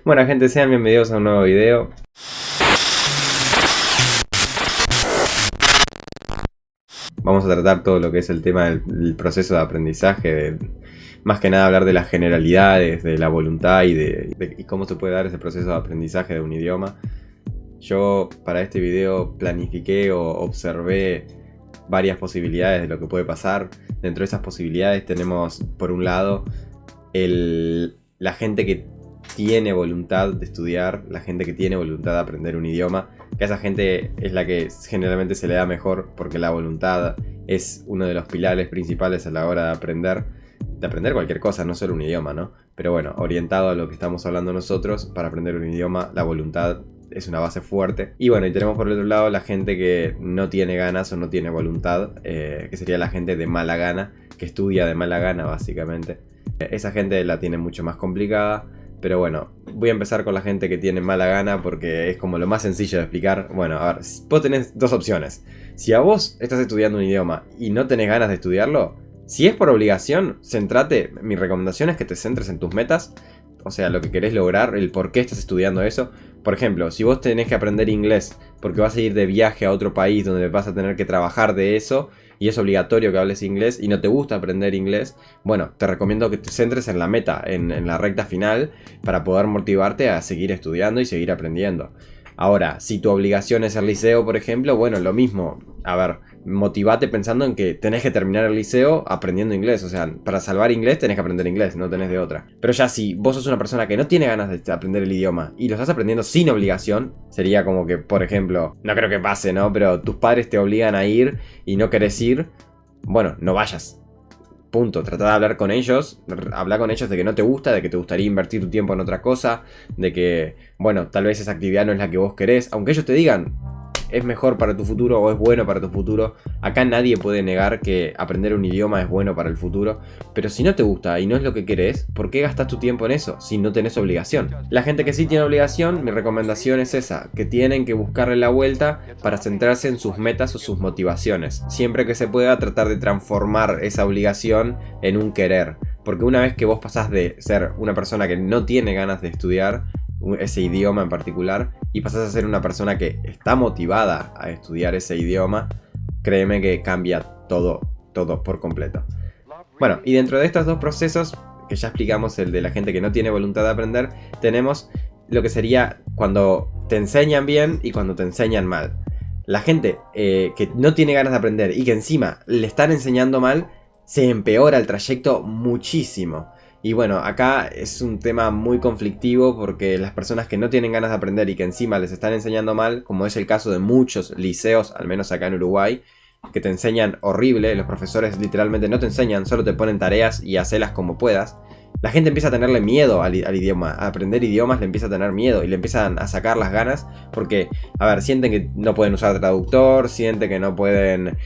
Bueno, gente, sean bienvenidos a un nuevo video. Vamos a tratar todo lo que es el tema del proceso de aprendizaje, más que nada hablar de las generalidades, de la voluntad y cómo se puede dar ese proceso de aprendizaje de un idioma. Yo para este video planifiqué o observé varias posibilidades de lo que puede pasar. Dentro de esas posibilidades tenemos, por un lado, la gente que tiene voluntad de estudiar, la gente que tiene voluntad de aprender un idioma, que a esa gente es la que generalmente se le da mejor, porque la voluntad es uno de los pilares principales a la hora de aprender cualquier cosa, no solo un idioma, ¿no? Pero bueno, orientado a lo que estamos hablando nosotros, para aprender un idioma, la voluntad es una base fuerte. Y bueno, y tenemos por el otro lado la gente que no tiene ganas o no tiene voluntad, que sería la gente de mala gana, que estudia de mala gana básicamente. Esa gente la tiene mucho más complicada. Pero bueno, voy a empezar con la gente que tiene mala gana porque es como lo más sencillo de explicar. Bueno, a ver, vos tenés dos opciones. Si a vos estás estudiando un idioma y no tenés ganas de estudiarlo, si es por obligación, centrate. Mi recomendación es que te centres en tus metas. O sea, lo que querés lograr, el por qué estás estudiando eso. Por ejemplo, si vos tenés que aprender inglés porque vas a ir de viaje a otro país donde vas a tener que trabajar de eso y es obligatorio que hables inglés y no te gusta aprender inglés, bueno, te recomiendo que te centres en la meta, en la recta final, para poder motivarte a seguir estudiando y seguir aprendiendo. Ahora, si tu obligación es el liceo, por ejemplo, bueno, lo mismo. A ver, motivate pensando en que tenés que terminar el liceo aprendiendo inglés. O sea, para salvar inglés tenés que aprender inglés, no tenés de otra. Pero ya si vos sos una persona que no tiene ganas de aprender el idioma y lo estás aprendiendo sin obligación, sería como que, por ejemplo, no creo que pase, ¿no? Pero tus padres te obligan a ir y no querés ir, bueno, no vayas. Punto, trata de hablar con ellos, habla con ellos de que no te gusta, de que te gustaría invertir tu tiempo en otra cosa, de que, bueno, tal vez esa actividad no es la que vos querés, aunque ellos te digan, es mejor para tu futuro o es bueno para tu futuro. Acá nadie puede negar que aprender un idioma es bueno para el futuro, pero si no te gusta y no es lo que querés, ¿por qué gastas tu tiempo en eso si no tenés obligación? La gente que sí tiene obligación, mi recomendación es esa, que tienen que buscarle la vuelta para centrarse en sus metas o sus motivaciones. Siempre que se pueda, tratar de transformar esa obligación en un querer, porque una vez que vos pasás de ser una persona que no tiene ganas de estudiar ese idioma en particular y pasas a ser una persona que está motivada a estudiar ese idioma, créeme que cambia todo por completo. Bueno, y dentro de estos dos procesos, que ya explicamos, el de la gente que no tiene voluntad de aprender, tenemos lo que sería cuando te enseñan bien y cuando te enseñan mal. La gente que no tiene ganas de aprender y que encima le están enseñando mal, se empeora el trayecto muchísimo. Y bueno, acá es un tema muy conflictivo porque las personas que no tienen ganas de aprender y que encima les están enseñando mal, como es el caso de muchos liceos, al menos acá en Uruguay, que te enseñan horrible, los profesores literalmente no te enseñan, solo te ponen tareas y hacelas como puedas. La gente empieza a tenerle miedo al idioma, a aprender idiomas le empieza a tener miedo y le empiezan a sacar las ganas porque, a ver, sienten que no pueden usar traductor, sienten que no pueden,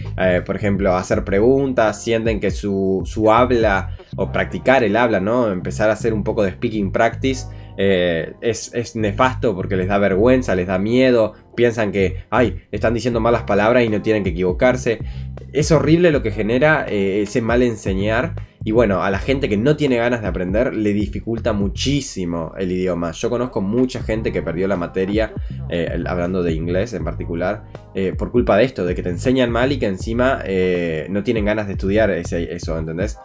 por ejemplo, hacer preguntas, sienten que su habla o practicar el habla, ¿no? Empezar a hacer un poco de speaking practice es nefasto porque les da vergüenza, les da miedo, piensan que, ay, están diciendo malas palabras y no tienen que equivocarse. Es horrible lo que genera ese mal enseñar. Y bueno, a la gente que no tiene ganas de aprender le dificulta muchísimo el idioma. Yo conozco mucha gente que perdió la materia, hablando de inglés en particular, por culpa de esto, de que te enseñan mal y que encima no tienen ganas de estudiar eso, ¿entendés?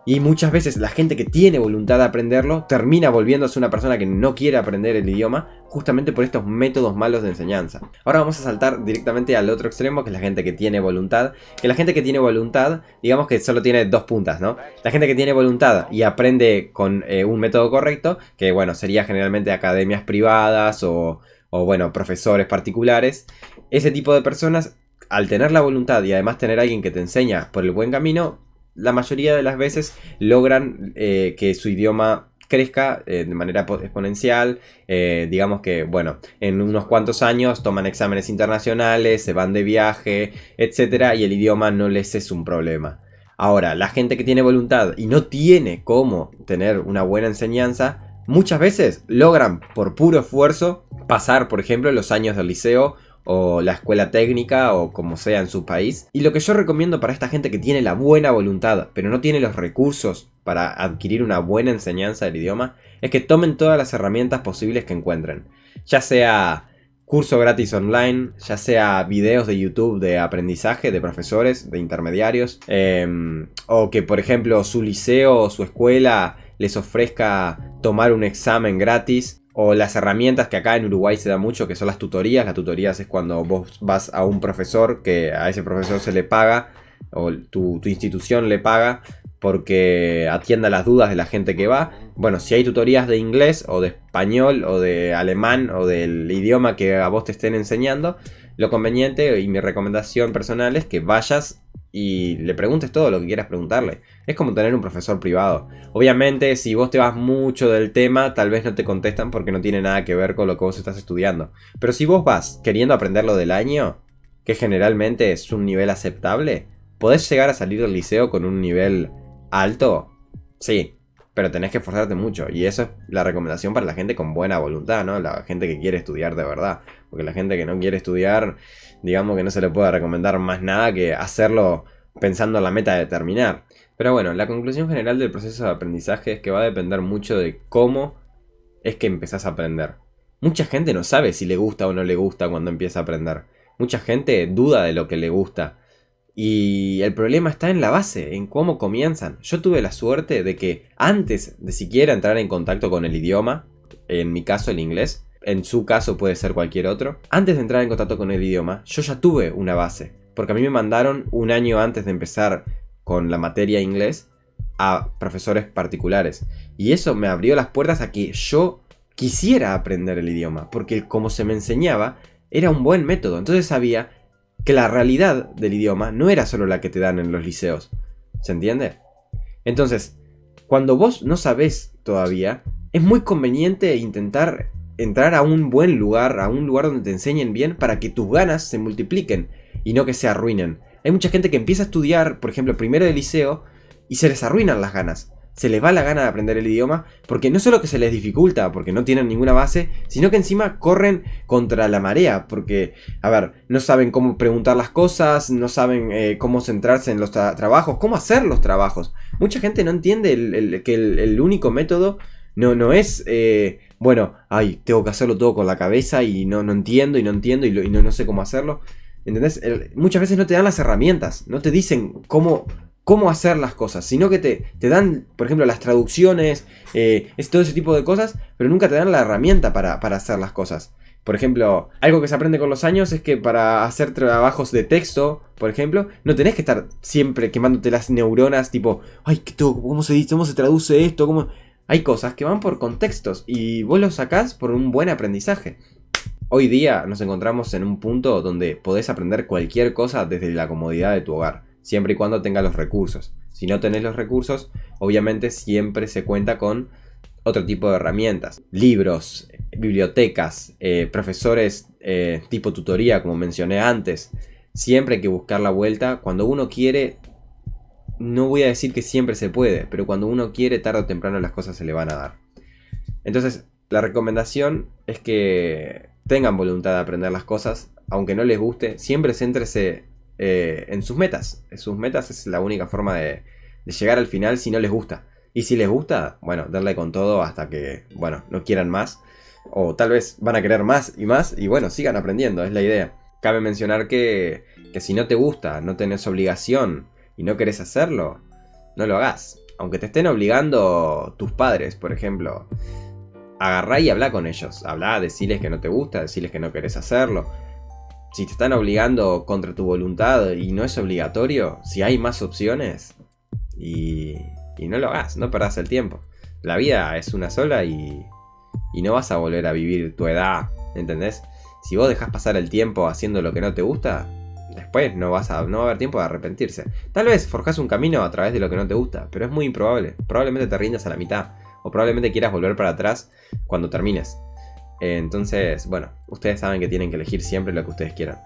Y muchas veces la gente que tiene voluntad de aprenderlo termina volviéndose una persona que no quiere aprender el idioma justamente por estos métodos malos de enseñanza. Ahora vamos a saltar directamente al otro extremo, que es la gente que tiene voluntad. Que la gente que tiene voluntad, digamos que solo tiene dos puntas, ¿no? La gente que tiene voluntad y aprende con un método correcto, que bueno, sería generalmente academias privadas o bueno, profesores particulares. Ese tipo de personas, al tener la voluntad y además tener a alguien que te enseña por el buen camino, la mayoría de las veces logran que su idioma crezca de manera exponencial. Digamos que, bueno, en unos cuantos años toman exámenes internacionales, se van de viaje, etcétera, y el idioma no les es un problema. Ahora, la gente que tiene voluntad y no tiene cómo tener una buena enseñanza, muchas veces logran por puro esfuerzo pasar, por ejemplo, los años del liceo o la escuela técnica o como sea en su país. Y lo que yo recomiendo para esta gente que tiene la buena voluntad, pero no tiene los recursos para adquirir una buena enseñanza del idioma, es que tomen todas las herramientas posibles que encuentren. Ya sea curso gratis online, ya sea videos de YouTube de aprendizaje de profesores, de intermediarios, o que por ejemplo su liceo o su escuela les ofrezca tomar un examen gratis. O las herramientas que acá en Uruguay se da mucho, que son las tutorías. Las tutorías es cuando vos vas a un profesor, que a ese profesor se le paga, o tu institución le paga, porque atienda las dudas de la gente que va. Bueno, si hay tutorías de inglés, o de español, o de alemán, o del idioma que a vos te estén enseñando, lo conveniente y mi recomendación personal es que vayas y le preguntes todo lo que quieras preguntarle. Es como tener un profesor privado. Obviamente, si vos te vas mucho del tema, tal vez no te contestan porque no tiene nada que ver con lo que vos estás estudiando. Pero si vos vas queriendo aprenderlo del año, que generalmente es un nivel aceptable, ¿podés llegar a salir del liceo con un nivel alto? Sí, pero tenés que esforzarte mucho. Y eso es la recomendación para la gente con buena voluntad, ¿no? La gente que quiere estudiar de verdad. Porque la gente que no quiere estudiar, digamos que no se le puede recomendar más nada que hacerlo pensando en la meta de terminar. Pero bueno, la conclusión general del proceso de aprendizaje es que va a depender mucho de cómo es que empezás a aprender. Mucha gente no sabe si le gusta o no le gusta cuando empieza a aprender. Mucha gente duda de lo que le gusta. Y el problema está en la base, en cómo comienzan. Yo tuve la suerte de que antes de siquiera entrar en contacto con el idioma, en mi caso el inglés, en su caso puede ser cualquier otro, antes de entrar en contacto con el idioma, yo ya tuve una base. Porque a mí me mandaron un año antes de empezar con la materia inglés a profesores particulares. Y eso me abrió las puertas a que yo quisiera aprender el idioma. Porque como se me enseñaba, era un buen método. Entonces sabía que la realidad del idioma no era solo la que te dan en los liceos. ¿Se entiende? Entonces, cuando vos no sabés todavía, es muy conveniente intentar entrar a un buen lugar, a un lugar donde te enseñen bien, para que tus ganas se multipliquen y no que se arruinen. Hay mucha gente que empieza a estudiar, por ejemplo, primero de liceo, y se les arruinan las ganas. Se les va la gana de aprender el idioma, porque no solo que se les dificulta, porque no tienen ninguna base, sino que encima corren contra la marea, porque, a ver, no saben cómo preguntar las cosas, no saben cómo centrarse en los trabajos, cómo hacer los trabajos. Mucha gente no entiende que el único método no es, bueno, ay, tengo que hacerlo todo con la cabeza y no entiendo y no sé cómo hacerlo. ¿Entendés? Muchas veces no te dan las herramientas, no te dicen cómo hacer las cosas, sino que te dan, por ejemplo, las traducciones, todo ese tipo de cosas, pero nunca te dan la herramienta para hacer las cosas. Por ejemplo, algo que se aprende con los años es que para hacer trabajos de texto, por ejemplo, no tenés que estar siempre quemándote las neuronas, tipo, ay, ¿cómo se dice? ¿Cómo se traduce esto? ¿Cómo? Hay cosas que van por contextos y vos los sacás por un buen aprendizaje. Hoy día nos encontramos en un punto donde podés aprender cualquier cosa desde la comodidad de tu hogar, siempre y cuando tengas los recursos. Si no tenés los recursos, obviamente siempre se cuenta con otro tipo de herramientas. Libros, bibliotecas, profesores tipo tutoría, como mencioné antes. Siempre hay que buscar la vuelta. Cuando uno quiere, no voy a decir que siempre se puede, pero cuando uno quiere, tarde o temprano las cosas se le van a dar. Entonces, la recomendación es que tengan voluntad de aprender las cosas, aunque no les guste, siempre céntrese en sus metas. Sus metas es la única forma de llegar al final si no les gusta. Y si les gusta, bueno, darle con todo hasta que, bueno, no quieran más. O tal vez van a querer más, y bueno, sigan aprendiendo, es la idea. Cabe mencionar que si no te gusta, no tenés obligación y no querés hacerlo, no lo hagas. Aunque te estén obligando tus padres, por ejemplo, agarrá y habla con ellos. Habla, deciles que no te gusta, deciles que no querés hacerlo. Si te están obligando contra tu voluntad y no es obligatorio, si hay más opciones, y no lo hagas, no perdás el tiempo. La vida es una sola y no vas a volver a vivir tu edad, ¿entendés? Si vos dejás pasar el tiempo haciendo lo que no te gusta, después no va a haber tiempo de arrepentirse. Tal vez forjás un camino a través de lo que no te gusta, pero es muy improbable. Probablemente te rindas a la mitad, o probablemente quieras volver para atrás cuando termines. Entonces, bueno, ustedes saben que tienen que elegir siempre lo que ustedes quieran.